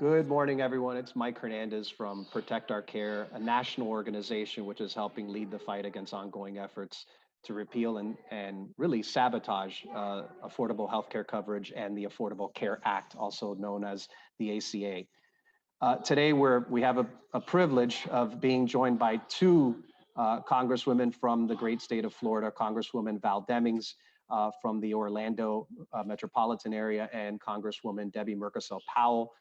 Good morning, everyone. It's Mike Hernandez from Protect Our Care, a national organization which is helping lead the fight against ongoing efforts to repeal and really sabotage affordable healthcare coverage and the Affordable Care Act, also known as the ACA. Today, we have a privilege of being joined by two congresswomen from the great state of Florida, Congresswoman Val Demings from the Orlando metropolitan area, and Congresswoman Debbie Mucarsel-Powell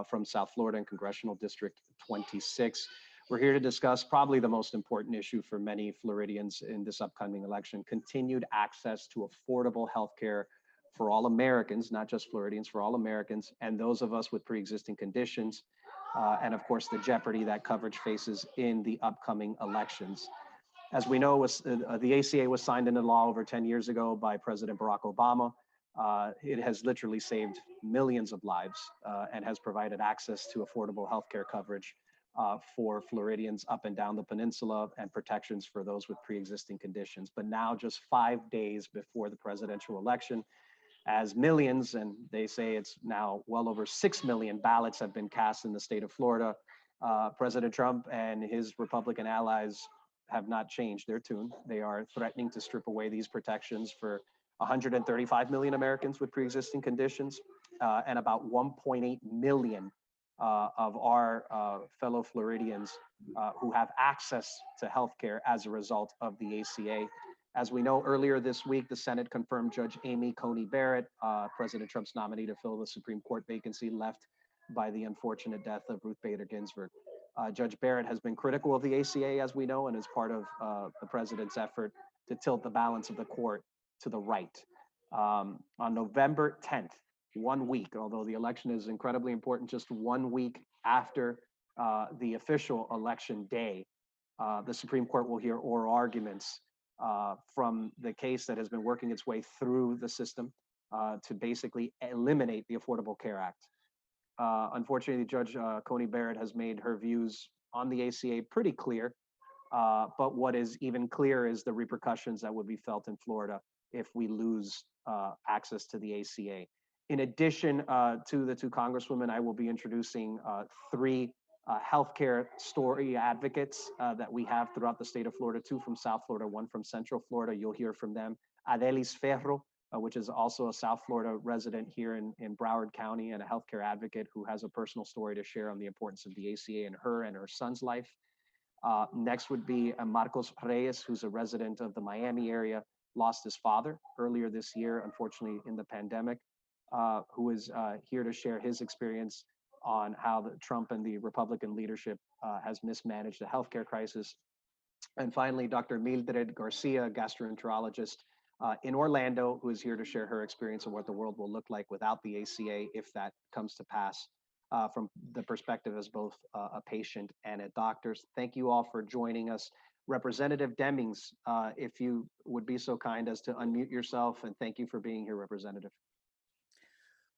from South Florida and Congressional District 26. We're here to discuss probably the most important issue for many Floridians in this upcoming election: continued access to affordable health care for all Americans, not just Floridians, for all Americans, and those of us with pre-existing conditions, and of course the jeopardy that coverage faces in the upcoming elections. As we know, the ACA was signed into law over 10 years ago by President Barack Obama. It has literally saved millions of lives and has provided access to affordable healthcare coverage for Floridians up and down the peninsula, and protections for those with pre-existing conditions. But now, just 5 days before the presidential election, as millions, and they say it's now well over 6 million ballots have been cast in the state of Florida, President Trump and his Republican allies have not changed their tune. They are threatening to strip away these protections for 135 million Americans with pre-existing conditions, and about 1.8 million of our fellow Floridians who have access to healthcare as a result of the ACA. As we know, earlier this week, the Senate confirmed Judge Amy Coney Barrett, President Trump's nominee to fill the Supreme Court vacancy left by the unfortunate death of Ruth Bader Ginsburg. Judge Barrett has been critical of the ACA, as we know, and is part of the president's effort to tilt the balance of the court to the right. On November 10th, 1 week, although the election is incredibly important, just 1 week after the official election day, the Supreme Court will hear oral arguments from the case that has been working its way through the system to basically eliminate the Affordable Care Act. Unfortunately, Judge Coney Barrett has made her views on the ACA pretty clear, but what is even clearer is the repercussions that would be felt in Florida if we lose access to the ACA. In addition to the two congresswomen, I will be introducing three healthcare story advocates that we have throughout the state of Florida: two from South Florida, one from Central Florida. You'll hear from them. Adele Espero, which is also a South Florida resident here in Broward County and a healthcare advocate who has a personal story to share on the importance of the ACA in her and her son's life. Next would be Marcos Reyes, who's a resident of the Miami area, lost his father earlier this year, unfortunately in the pandemic, who is here to share his experience on how the Trump and the Republican leadership has mismanaged the healthcare crisis. And finally, Dr. Mildred Garcia, gastroenterologist in Orlando, who is here to share her experience of what the world will look like without the ACA if that comes to pass, from the perspective as both a patient and a doctor. Thank you all for joining us. Representative Demings, if you would be so kind as to unmute yourself, and thank you for being here, Representative.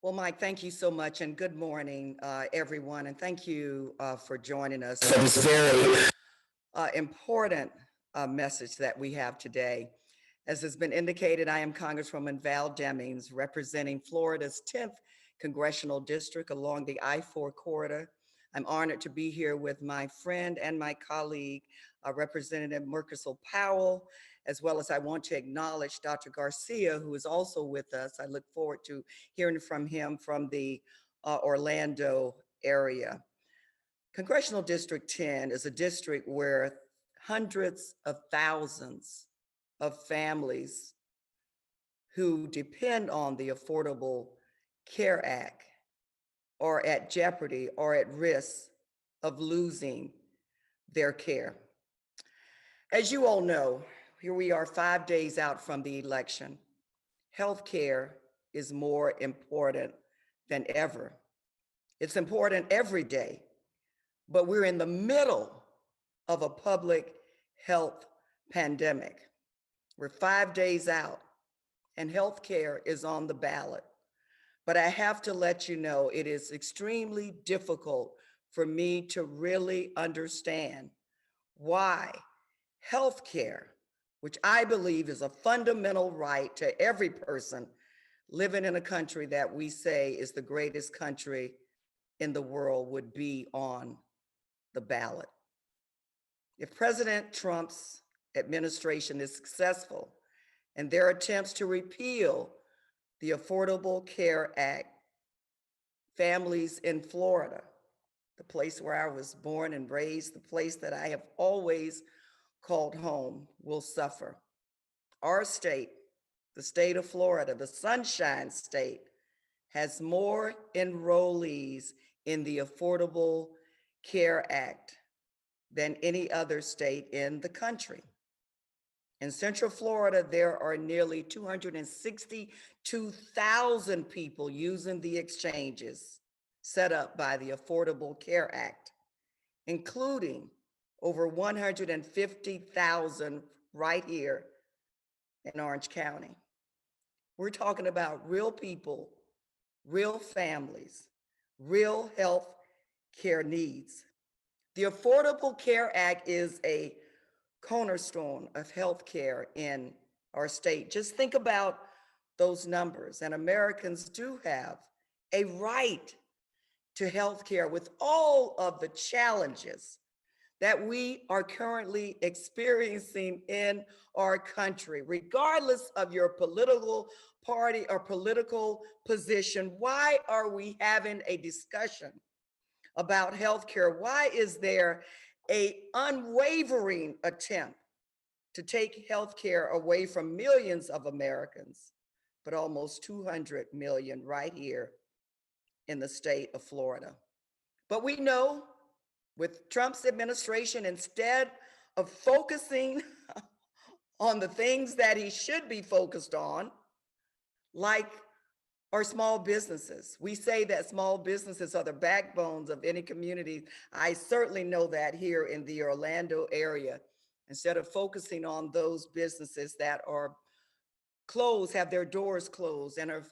Well, Mike, thank you so much, and good morning, everyone, and thank you for joining us for this very important message that we have today. As has been indicated, I am Congresswoman Val Demings, representing Florida's 10th Congressional District along the I-4 corridor. I'm honored to be here with my friend and my colleague, Representative Mucarsel-Powell, as well as I want to acknowledge Dr. Garcia, who is also with us. I look forward to hearing from him from the Orlando area. Congressional District 10 is a district where hundreds of thousands of families who depend on the Affordable Care Act are at jeopardy or at risk of losing their care. As you all know, here we are 5 days out from the election. Healthcare is more important than ever. It's important every day, but we're in the middle of a public health pandemic. We're 5 days out and healthcare is on the ballot. But I have to let you know, it is extremely difficult for me to really understand why healthcare, which I believe is a fundamental right to every person living in a country that we say is the greatest country in the world would be on the ballot. If President Trump's administration is successful in their attempts to repeal the Affordable Care Act, families in Florida, the place where I was born and raised, the place that I have always called home, will suffer. Our state, the state of Florida, the Sunshine State, has more enrollees in the Affordable Care Act than any other state in the country. In Central Florida, there are nearly 262,000 people using the exchanges set up by the Affordable Care Act, including over 150,000 right here in Orange County. We're talking about real people, real families, real health care needs. The Affordable Care Act is a cornerstone of health care in our state. Just think about those numbers, and Americans do have a right to health care with all of the challenges that we are currently experiencing in our country. Regardless of your political party or political position, why are we having a discussion about healthcare? Why is there an unwavering attempt to take healthcare away from millions of Americans, but almost 200 million right here in the state of Florida? But we know with Trump's administration, instead of focusing on the things that he should be focused on, like our small businesses. We say that small businesses are the backbones of any community. I certainly know that here in the Orlando area. Instead of focusing on those businesses that are closed, have their doors closed, and are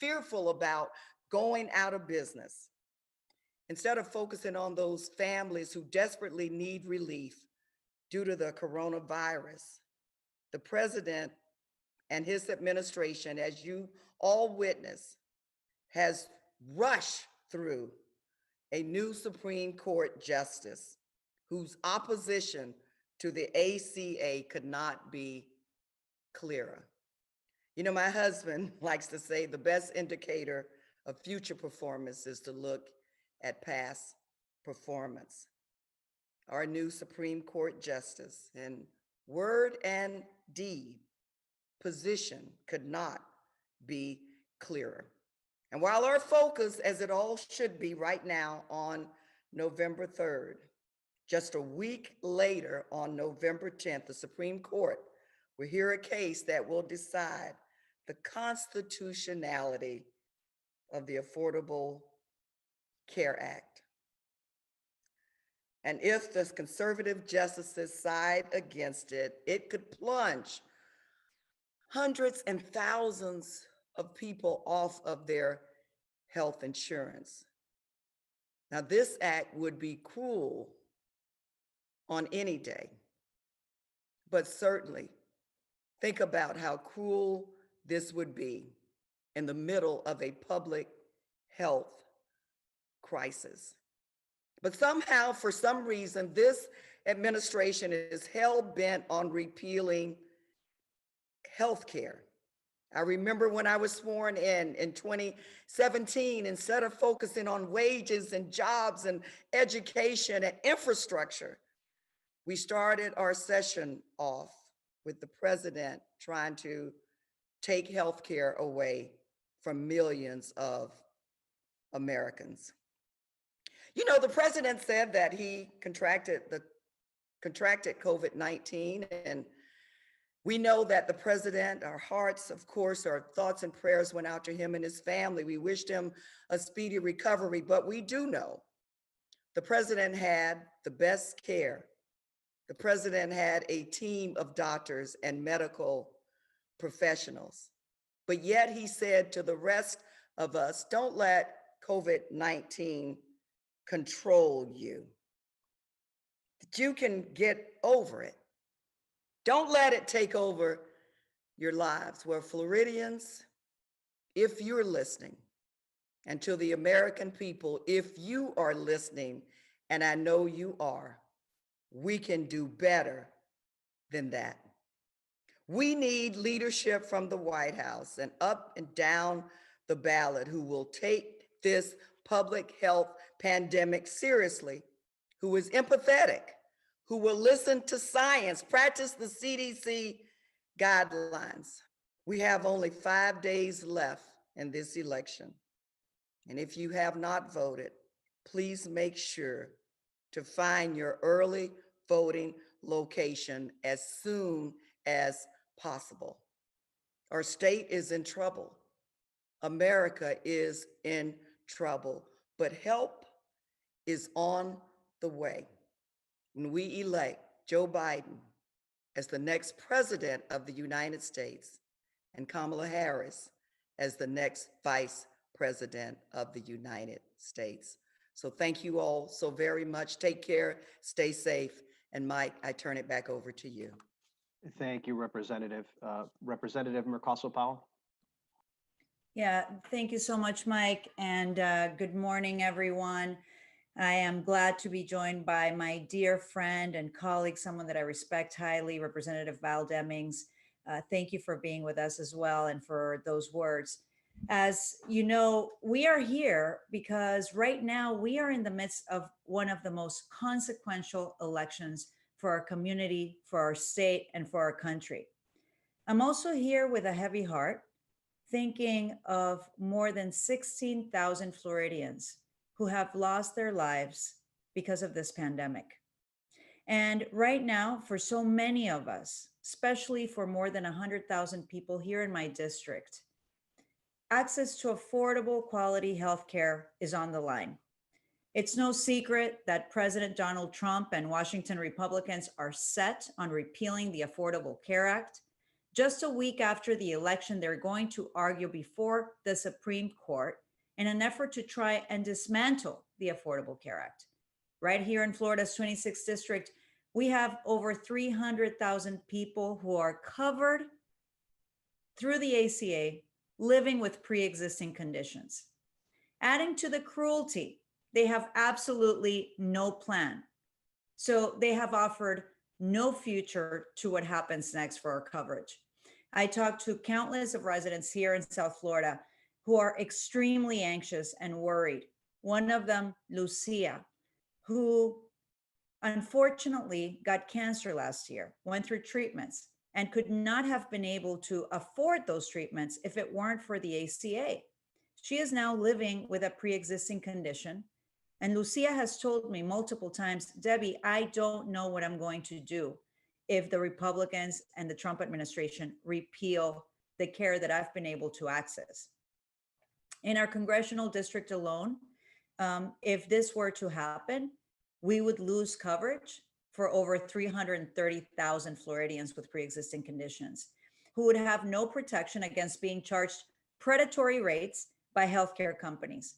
fearful about going out of business, instead of focusing on those families who desperately need relief due to the coronavirus, the president and his administration, as you all witness, has rushed through a new Supreme Court justice whose opposition to the ACA could not be clearer. You know, my husband likes to say the best indicator of future performance is to look at past performance. Our new Supreme Court justice, in word and deed, position could not be clearer. And while our focus, as it all should be right now, on November 3rd, just a week later on November 10th, the Supreme Court will hear a case that will decide the constitutionality of the Affordable Care Act. And if the conservative justices side against it, it could plunge hundreds and thousands of people off of their health insurance. Now, this act would be cruel on any day, but certainly think about how cruel this would be in the middle of a public health crisis. But somehow, for some reason, this administration is hell-bent on repealing health care. I remember when I was sworn in 2017, instead of focusing on wages and jobs and education and infrastructure, we started our session off with the president trying to take health care away from millions of Americans. You know, the president said that he contracted COVID-19, and we know that the president, our hearts, of course, our thoughts and prayers went out to him and his family. We wished him a speedy recovery, but we do know the president had the best care. The president had a team of doctors and medical professionals, but yet he said to the rest of us, don't let COVID-19 control you, that you can get over it. Don't let it take over your lives. Well, Floridians, if you're listening, And to the American people, if you are listening, and I know you are, we can do better than that. We need leadership from the White House and up and down the ballot who will take this public health pandemic seriously, who is empathetic, who will listen to science, practice the CDC guidelines. We have only 5 days left in this election. And if you have not voted, please make sure to find your early voting location as soon as possible. Our state is in trouble. America is in trouble, but help is on the way. When we elect Joe Biden as the next president of the United States and Kamala Harris as the next vice president of the United States. So thank you all so very much. Take care, stay safe. And Mike, I turn it back over to you. Thank you, Representative. Representative Mucarsel-Powell. Yeah, thank you so much, Mike. And good morning, everyone. I am glad to be joined by my dear friend and colleague, someone that I respect highly, Representative Val Demings. Thank you for being with us as well and for those words. As you know, we are here because right now we are in the midst of one of the most consequential elections for our community, for our state, and for our country. I'm also here with a heavy heart, thinking of more than 16,000 Floridians who have lost their lives because of this pandemic. And right now, for so many of us, especially for more than 100,000 people here in my district, access to affordable quality healthcare is on the line. It's no secret that President Donald Trump and Washington Republicans are set on repealing the Affordable Care Act. Just a week after the election, they're going to argue before the Supreme Court in an effort to try and dismantle the Affordable Care Act. Right here in Florida's 26th district, we have over 300,000 people who are covered through the ACA, living with pre-existing conditions. Adding to the cruelty, they have absolutely no plan. So they have offered no future to what happens next for our coverage. I talked to countless of residents here in South Florida who are extremely anxious and worried. One of them, Lucia, who unfortunately got cancer last year, went through treatments, and could not have been able to afford those treatments if it weren't for the ACA. She is now living with a pre-existing condition. And Lucia has told me multiple times, Debbie, I don't know what I'm going to do if the Republicans and the Trump administration repeal the care that I've been able to access. In our congressional district alone, if this were to happen, we would lose coverage for over 330,000 Floridians with pre-existing conditions who would have no protection against being charged predatory rates by healthcare companies.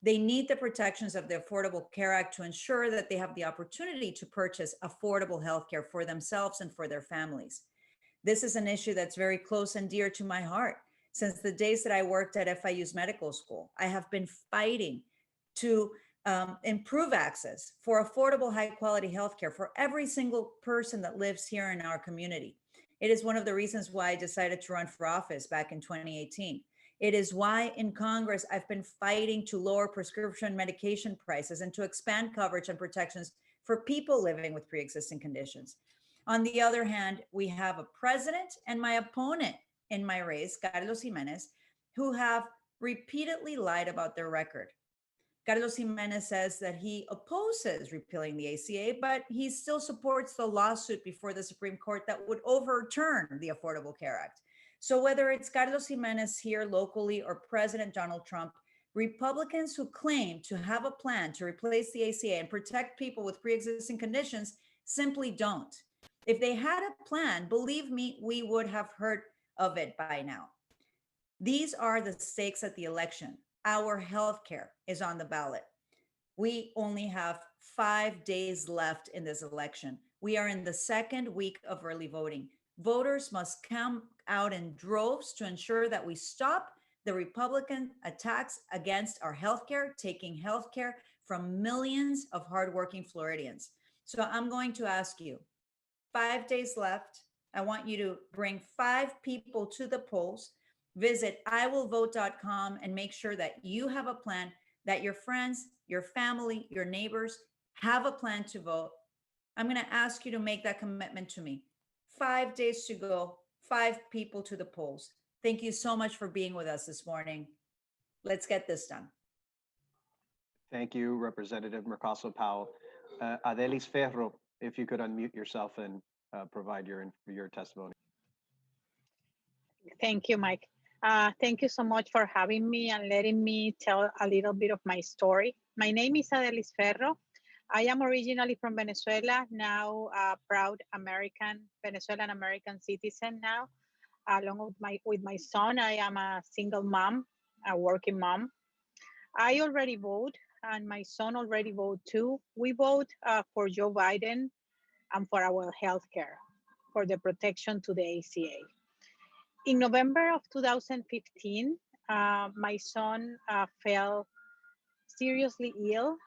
They need the protections of the Affordable Care Act to ensure that they have the opportunity to purchase affordable healthcare for themselves and for their families. This is an issue that's very close and dear to my heart. Since the days that I worked at FIU's medical school, I have been fighting to improve access for affordable, high quality healthcare for every single person that lives here in our community. It is one of the reasons why I decided to run for office back in 2018. It is why in Congress, I've been fighting to lower prescription medication prices and to expand coverage and protections for people living with pre-existing conditions. On the other hand, we have a president and my opponent in my race, Carlos Jimenez, who have repeatedly lied about their record. Carlos Jimenez says that he opposes repealing the ACA, but he still supports the lawsuit before the Supreme Court that would overturn the Affordable Care Act. So whether it's Carlos Jimenez here locally or President Donald Trump, Republicans who claim to have a plan to replace the ACA and protect people with pre-existing conditions simply don't. If they had a plan, believe me, we would have heard of it by now. These are the stakes at the election. Our healthcare is on the ballot. We only have 5 days left in this election. We are in the second week of early voting. Voters must come out in droves to ensure that we stop the Republican attacks against our healthcare, taking healthcare from millions of hardworking Floridians. So I'm going to ask you, 5 days left. I want you to bring 5 people to the polls. Visit iwillvote.com and make sure that you have a plan, that your friends, your family, your neighbors have a plan to vote. I'm going to ask you to make that commitment to me. 5 days to go, 5 people to the polls. Thank you so much for being with us this morning. Let's get this done. Thank you, Representative Mucarsel-Powell. Adele Espero, if you could unmute yourself and provide your testimony. Thank you, Mike. Thank you so much for having me and letting me tell a little bit of my story. My name is Adele Espero. I am originally from Venezuela, now a proud Venezuelan American citizen now. Along with my son, I am a single mom, a working mom. I already vote, and my son already vote too. We vote for Joe Biden and for our health care, for the protection to the ACA. In November of 2015, my son fell seriously ill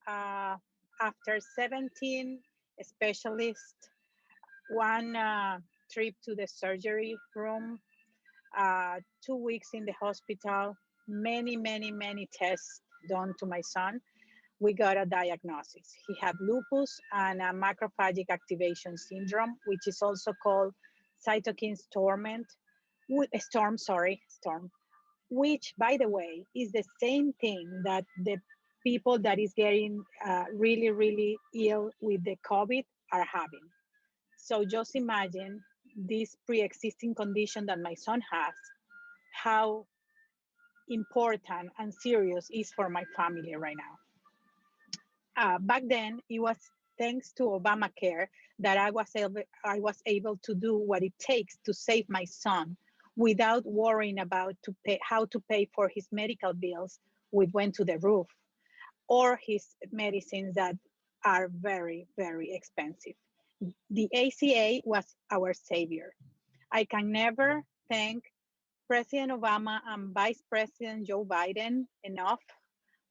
after 17 specialists, one trip to the surgery room, 2 weeks in the hospital, many tests done to my son. We got a diagnosis. He had lupus and a macrophagic activation syndrome, which is also called cytokine storm, which, by the way, is the same thing that the people that is getting really ill with the COVID are having. So just imagine this pre-existing condition that my son has, how important and serious is for my family right now. Back then, it was thanks to Obamacare that I was able to do what it takes to save my son without worrying about how to pay for his medical bills, which went to the roof, or his medicines that are very expensive. The ACA was our savior. I can never thank President Obama and Vice President Joe Biden enough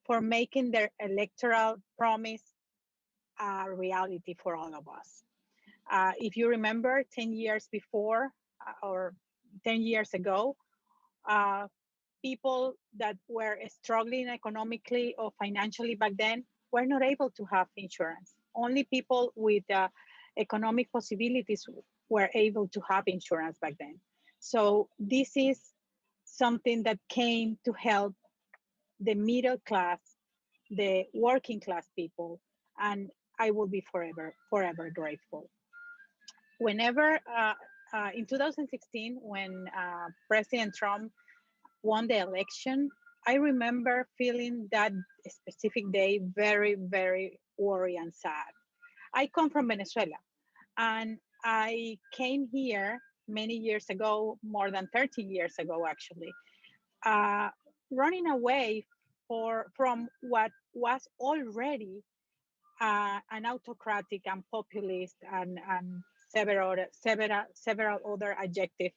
for making their electoral promise a reality for all of us. If you remember 10 years before or 10 years ago, people that were struggling economically or financially back then were not able to have insurance. Only people with economic possibilities were able to have insurance back then. So this is something that came to help the middle class, the working class people, and I will be forever grateful. Whenever, in 2016, when President Trump won the election, I remember feeling that specific day very worried and sad. I come from Venezuela, and I came here many years ago, more than 13 years ago, actually, running away from what was already an autocratic and populist and several other adjective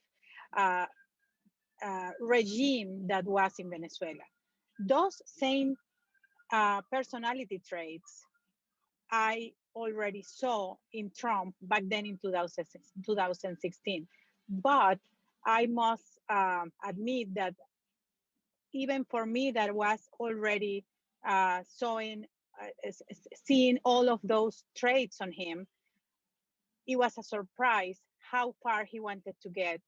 regime that was in Venezuela. Those same personality traits I already saw in Trump back then in 2016. But I must admit that even for me that was already seeing all of those traits on him, it was a surprise how far he wanted to get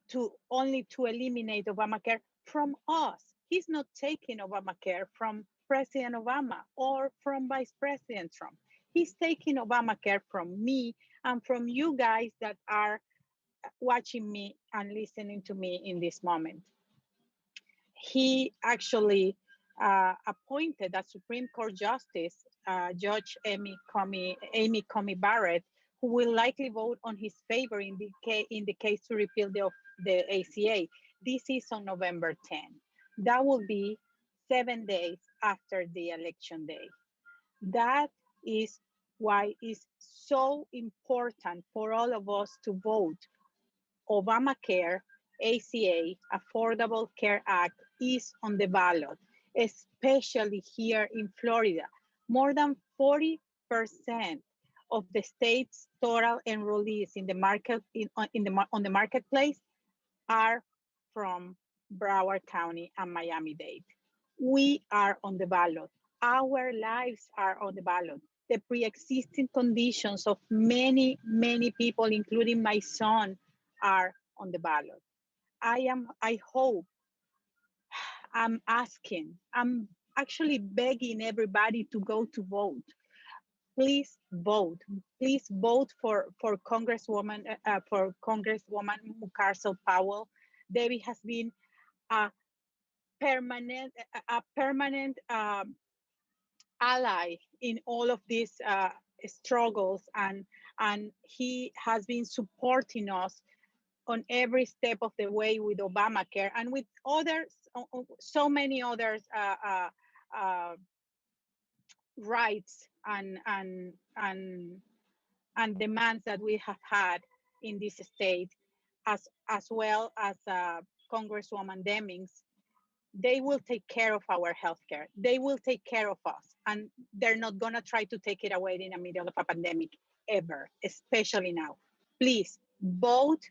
to eliminate Obamacare from us. He's not taking Obamacare from President Obama or from Vice President Trump. He's taking Obamacare from me and from you guys that are watching me and listening to me in this moment. He actually appointed a Supreme Court Justice, Judge Amy Coney Barrett, who will likely vote on his favor in the case to repeal the ACA. This is on November 10. That will be 7 days after the election day. That is why it's so important for all of us to vote Obamacare, ACA, Affordable Care Act, is on the ballot, especially here in Florida. More than 40% of the state's total enrollees in the market on the marketplace are from Broward County and Miami-Dade. We are on the ballot. Our lives are on the ballot. The pre-existing conditions of many, many people, including my son, are on the ballot. I hope, I'm asking, I'm actually begging everybody to go to vote. Please vote. Please vote for Congresswoman Mucarsel-Powell. Debbie has been a permanent ally in all of these struggles, and he has been supporting us on every step of the way with Obamacare and with others, so many others rights and demands that we have had in this state, as well as Congresswoman Demings. They will take care of our healthcare. They will take care of us, and they're not gonna try to take it away in the middle of a pandemic ever, especially now. Please vote,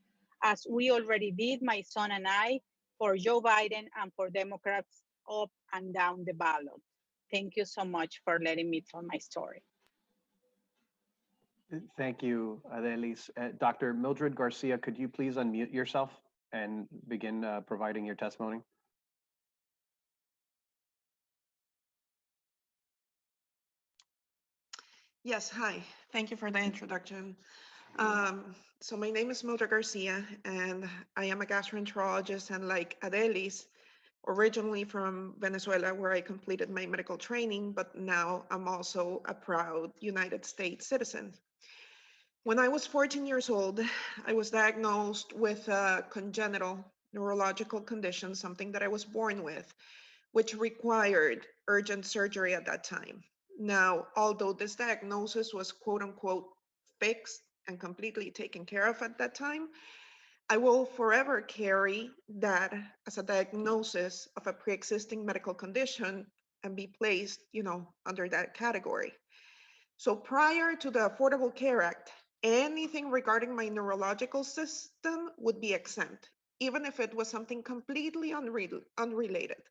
as we already did, my son and I, for Joe Biden and for Democrats up and down the ballot. Thank you so much for letting me tell my story. Thank you, Adelis. Dr. Mildred Garcia, could you please unmute yourself and begin providing your testimony? Yes, hi. Thank you for the introduction. So my name is Mildred Garcia, and I am a gastroenterologist, and like Adelis, originally from Venezuela, where I completed my medical training, but now I'm also a proud United States citizen. When I was 14 years old, I was diagnosed with a congenital neurological condition, something that I was born with, which required urgent surgery at that time. Now, although this diagnosis was quote unquote fixed and completely taken care of at that time, I will forever carry that as a diagnosis of a pre-existing medical condition and be placed, under that category. So prior to the Affordable Care Act, anything regarding my neurological system would be exempt, even if it was something completely unrelated.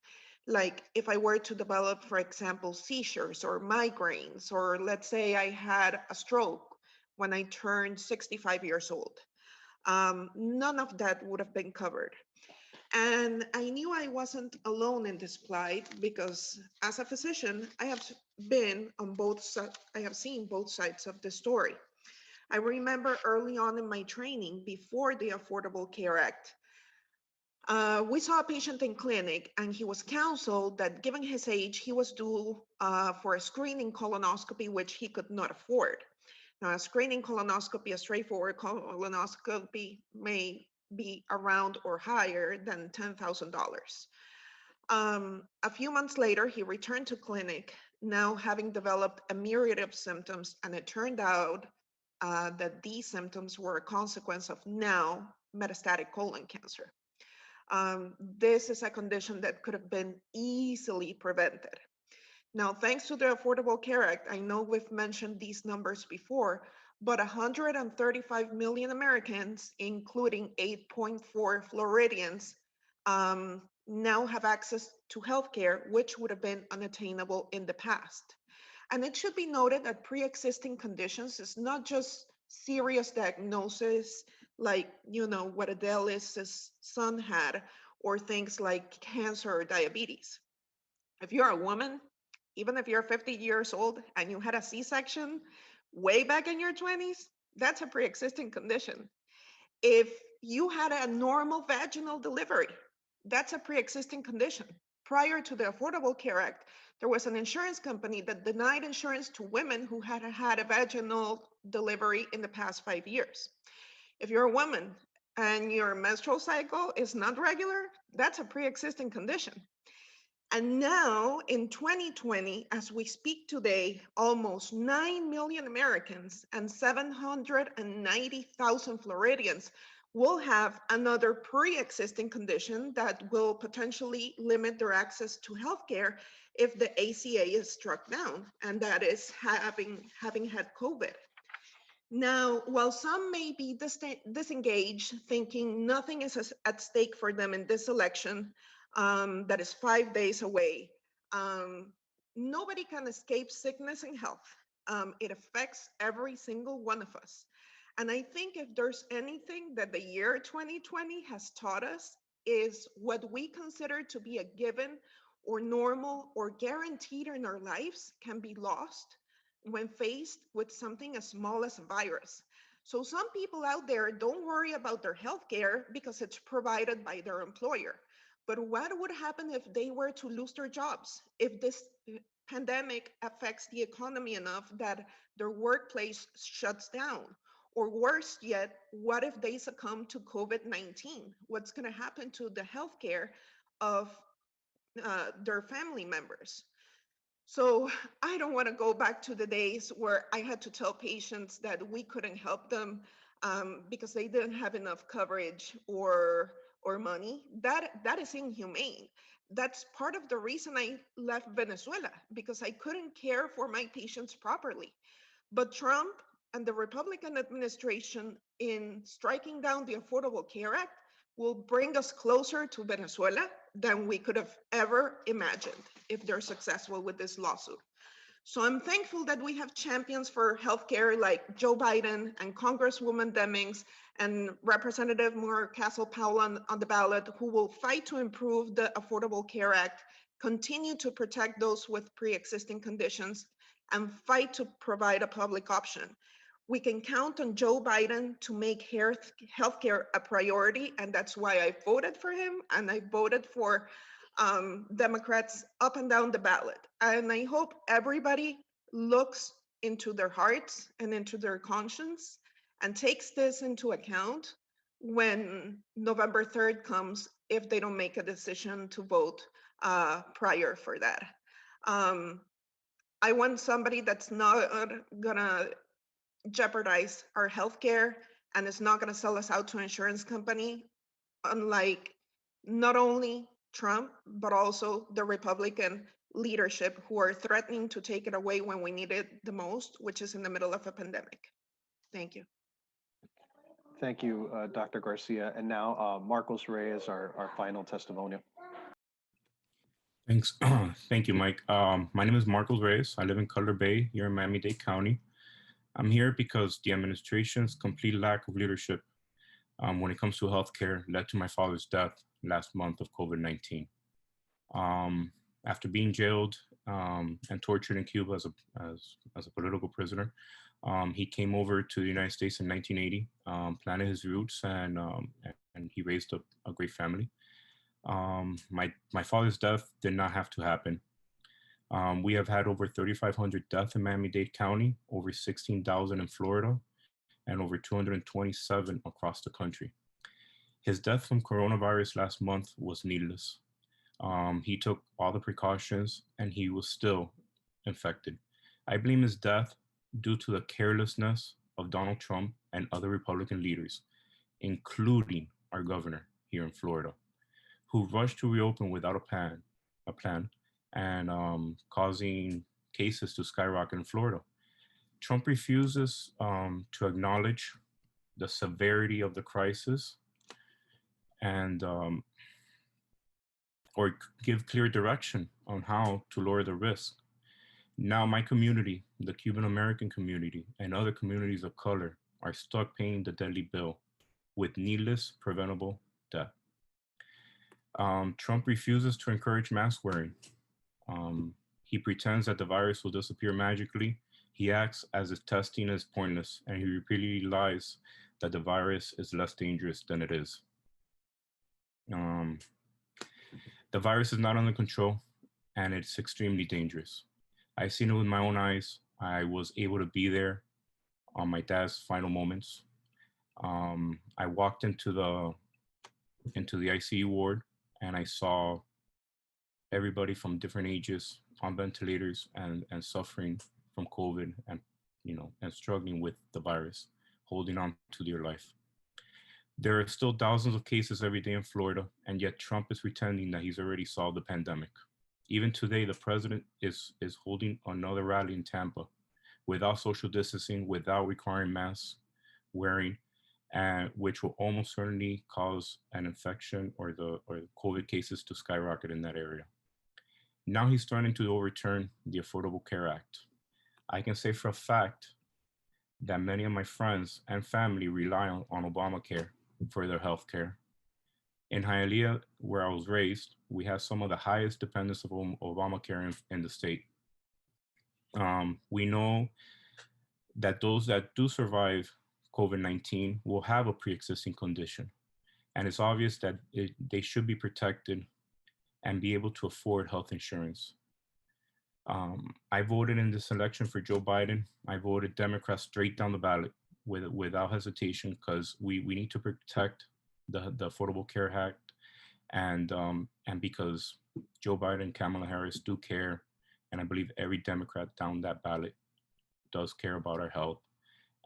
Like if I were to develop, for example, seizures or migraines, or let's say I had a stroke when I turned 65 years old. None of that would have been covered. And I knew I wasn't alone in this plight because as a physician, I have seen both sides of the story. I remember early on in my training, before the Affordable Care Act, we saw a patient in clinic, and he was counseled that given his age, he was due for a screening colonoscopy, which he could not afford. Now, a screening colonoscopy, a straightforward colonoscopy, may be around or higher than $10,000. A few months later, he returned to clinic, now having developed a myriad of symptoms, and it turned out that these symptoms were a consequence of now metastatic colon cancer. This is a condition that could have been easily prevented. Now, thanks to the Affordable Care Act, I know we've mentioned these numbers before, but 135 million Americans, including 8.4 Floridians, now have access to healthcare, which would have been unattainable in the past. And it should be noted that pre-existing conditions is not just serious diagnosis like, what Adele's son had, or things like cancer or diabetes. If you're a woman, even if you're 50 years old and you had a C-section way back in your 20s, that's a pre-existing condition. If you had a normal vaginal delivery, that's a pre-existing condition. Prior to the Affordable Care Act, there was an insurance company that denied insurance to women who had had a vaginal delivery in the past 5 years. If you're a woman and your menstrual cycle is not regular, that's a pre-existing condition. And now in 2020, as we speak today, almost 9 million Americans and 790,000 Floridians will have another pre-existing condition that will potentially limit their access to healthcare if the ACA is struck down, and that is having had COVID. Now, while some may be disengaged, thinking nothing is at stake for them in this election that is 5 days away, nobody can escape sickness and health. It affects every single one of us. And I think if there's anything that the year 2020 has taught us is what we consider to be a given or normal or guaranteed in our lives can be lost when faced with something as small as a virus. So some people out there don't worry about their health care because it's provided by their employer. But what would happen if they were to lose their jobs? If this pandemic affects the economy enough that their workplace shuts down? Or worse yet, what if they succumb to COVID-19? What's going to happen to the healthcare of their family members? So I don't want to go back to the days where I had to tell patients that we couldn't help them because they didn't have enough coverage or money. That is inhumane. That's part of the reason I left Venezuela, because I couldn't care for my patients properly. But Trump and the Republican administration, in striking down the Affordable Care Act, will bring us closer to Venezuela than we could have ever imagined if they're successful with this lawsuit. So I'm thankful that we have champions for healthcare like Joe Biden and Congresswoman Demings and Representative Mucarsel-Powell on the ballot, who will fight to improve the Affordable Care Act, continue to protect those with pre-existing conditions, and fight to provide a public option. We can count on Joe Biden to make healthcare a priority, and that's why I voted for him, and I voted for Democrats up and down the ballot. And I hope everybody looks into their hearts and into their conscience and takes this into account when November 3rd comes, if they don't make a decision to vote prior for that. I want somebody that's not gonna jeopardize our healthcare and is not going to sell us out to an insurance company, unlike not only Trump, but also the Republican leadership who are threatening to take it away when we need it the most, which is in the middle of a pandemic. Thank you. Thank you, Dr. Garcia. And now Marcos Reyes, our final testimonial. Thanks. Thank you, Mike. My name is Marcos Reyes. I live in Cutler Bay here in Miami-Dade County. I'm here because the administration's complete lack of leadership when it comes to healthcare led to my father's death last month of COVID-19. After being jailed and tortured in Cuba as a political prisoner, he came over to the United States in 1980, planted his roots, and he raised a great family. My father's death did not have to happen. We have had over 3,500 deaths in Miami-Dade County, over 16,000 in Florida, and over 227 across the country. His death from coronavirus last month was needless. He took all the precautions and he was still infected. I blame his death due to the carelessness of Donald Trump and other Republican leaders, including our governor here in Florida, who rushed to reopen without a plan, and causing cases to skyrocket in Florida. Trump refuses to acknowledge the severity of the crisis and or give clear direction on how to lower the risk. Now my community, the Cuban American community, and other communities of color are stuck paying the deadly bill with needless preventable death. Trump refuses to encourage mask wearing. He pretends that the virus will disappear magically. He acts as if testing is pointless, and he repeatedly lies that the virus is less dangerous than it is. The virus is not under control, and it's extremely dangerous. I've seen it with my own eyes. I was able to be there on my dad's final moments. I walked into the ICU ward, and I saw everybody from different ages on ventilators and suffering from COVID and struggling with the virus, holding on to their life. There are still thousands of cases every day in Florida, and yet Trump is pretending that he's already solved the pandemic. Even today, the president is holding another rally in Tampa without social distancing, without requiring mask wearing, and which will almost certainly cause an infection or the COVID cases to skyrocket in that area. Now he's starting to overturn the Affordable Care Act. I can say for a fact that many of my friends and family rely on Obamacare for their health care. In Hialeah, where I was raised, we have some of the highest dependence of Obamacare in the state. We know that those that do survive COVID-19 will have a pre-existing condition. And it's obvious that they should be protected and be able to afford health insurance. I voted in this election for Joe Biden. I voted Democrat straight down the ballot without hesitation, because we need to protect the Affordable Care Act, and because Joe Biden, Kamala Harris do care, and I believe every Democrat down that ballot does care about our health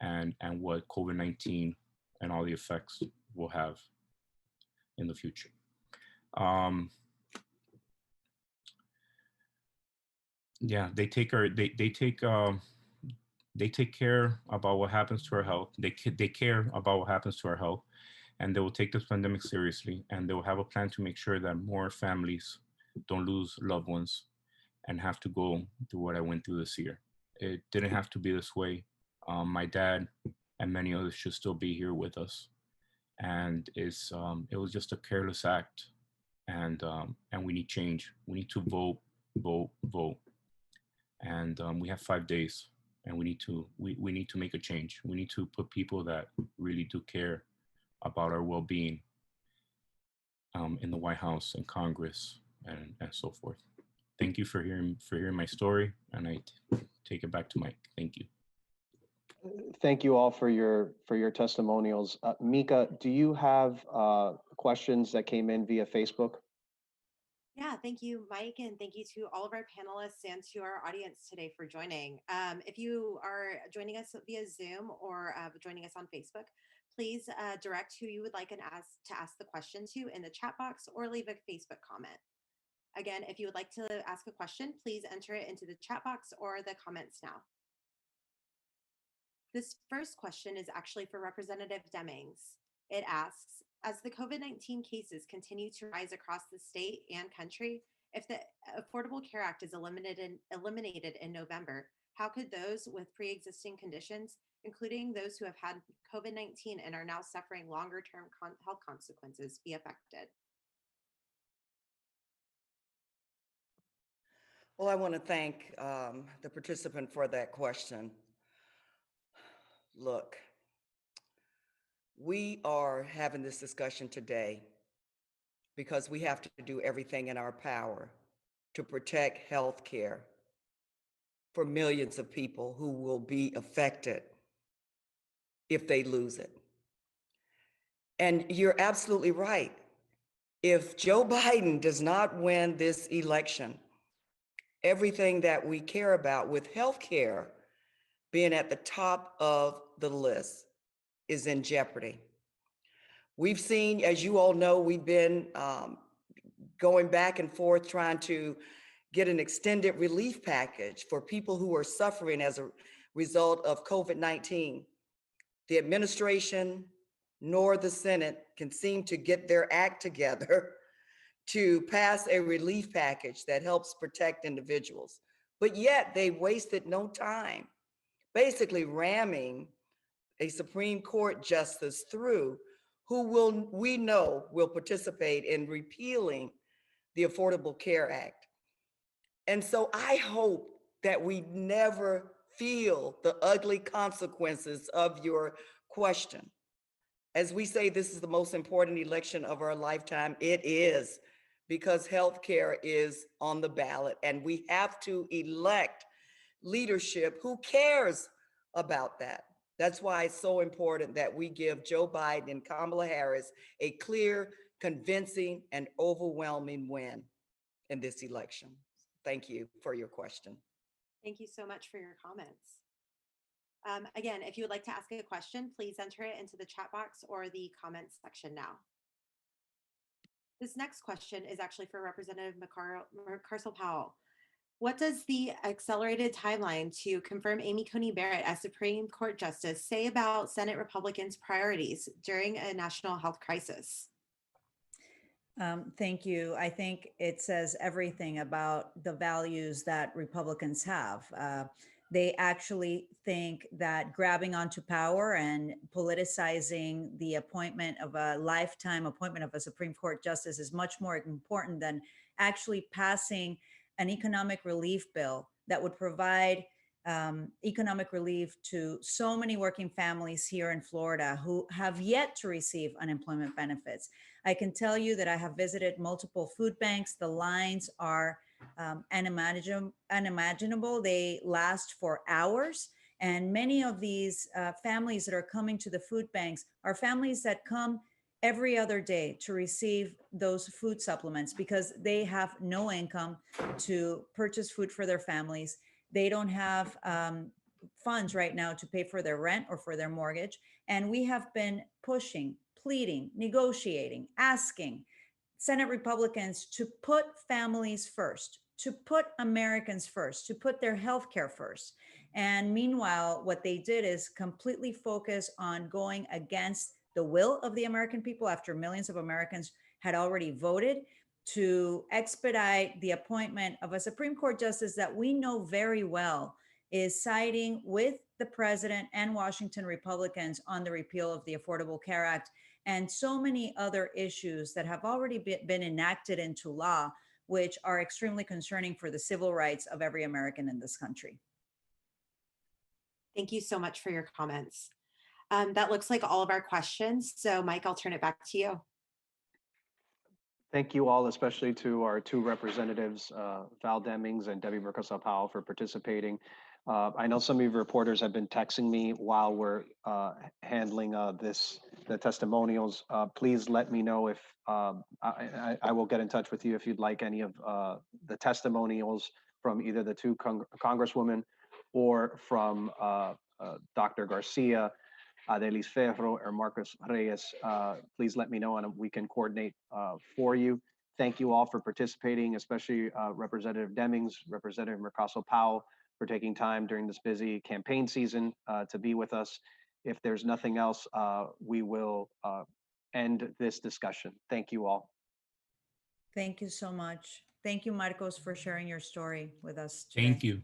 and what COVID-19 and all the effects will have in the future. Yeah, they take care about what happens to our health. They care about what happens to our health, and they will take this pandemic seriously, and they will have a plan to make sure that more families don't lose loved ones and have to go through what I went through this year. It didn't have to be this way. My dad and many others should still be here with us, and it was just a careless act, and we need change. We need to vote, and we have 5 days, and we need to make a change. We need to put people that really do care about our well-being in the White House and Congress and so forth. Thank you for hearing my story, and I take it back to Mike. Thank you. Thank you all for your testimonials. Mika, do you have questions that came in via Facebook? Yeah, thank you, Mike, and thank you to all of our panelists and to our audience today for joining. If you are joining us via Zoom or joining us on Facebook, please direct who you would like to ask the question to in the chat box, or leave a Facebook comment. Again, if you would like to ask a question, please enter it into the chat box or the comments now. This first question is actually for Representative Demings. It asks, as the COVID-19 cases continue to rise across the state and country, if the Affordable Care Act is eliminated in November, how could those with pre-existing conditions, including those who have had COVID-19 and are now suffering longer-term health consequences, be affected? Well, I want to thank the participant for that question. Look, we are having this discussion today because we have to do everything in our power to protect health care for millions of people who will be affected if they lose it. And you're absolutely right. If Joe Biden does not win this election, everything that we care about, with health care being at the top of the list, is in jeopardy. We've seen, as you all know, we've been going back and forth trying to get an extended relief package for people who are suffering as a result of COVID-19. The administration nor the Senate can seem to get their act together to pass a relief package that helps protect individuals. But yet they wasted no time, basically ramming a Supreme Court justice through who we know will participate in repealing the Affordable Care Act. And so I hope that we never feel the ugly consequences of your question. As we say, this is the most important election of our lifetime. It is, because healthcare is on the ballot, and we have to elect leadership who cares about that. That's why it's so important that we give Joe Biden and Kamala Harris a clear, convincing, and overwhelming win in this election. Thank you for your question. Thank you so much for your comments. Again, if you would like to ask a question, please enter it into the chat box or the comments section now. This next question is actually for Representative Mucarsel-Powell. What does the accelerated timeline to confirm Amy Coney Barrett as Supreme Court Justice say about Senate Republicans' priorities during a national health crisis? Thank you. I think it says everything about the values that Republicans have. They actually think that grabbing onto power and politicizing the appointment of a lifetime appointment of a Supreme Court justice is much more important than actually passing an economic relief bill that would provide economic relief to so many working families here in Florida who have yet to receive unemployment benefits. I can tell you that I have visited multiple food banks. The lines are unimaginable. They last for hours. And many of these families that are coming to the food banks are families that come every other day to receive those food supplements because they have no income to purchase food for their families. They don't have funds right now to pay for their rent or for their mortgage. And we have been pushing, pleading, negotiating, asking Senate Republicans to put families first, to put Americans first, to put their health care first. And meanwhile, what they did is completely focus on going against the will of the American people after millions of Americans had already voted to expedite the appointment of a Supreme Court justice that we know very well is siding with the president and Washington Republicans on the repeal of the Affordable Care Act and so many other issues that have already been enacted into law, which are extremely concerning for the civil rights of every American in this country. Thank you so much for your comments. That looks like all of our questions. So Mike, I'll turn it back to you. Thank you all, especially to our two representatives, Val Demings and Debbie Mucarsel-Powell, for participating. I know some of you reporters have been texting me while we're handling the testimonials. Please let me know if I will get in touch with you if you'd like any of the testimonials from either the two congresswomen or from Dr. Garcia, Adele Espero, or Marcos Reyes. Please let me know and we can coordinate for you. Thank you all for participating, especially Representative Demings, Representative Mucarsel-Powell, for taking time during this busy campaign season to be with us. If there's nothing else, we will end this discussion. Thank you all. Thank you so much. Thank you, Marcos, for sharing your story with us today. Thank you.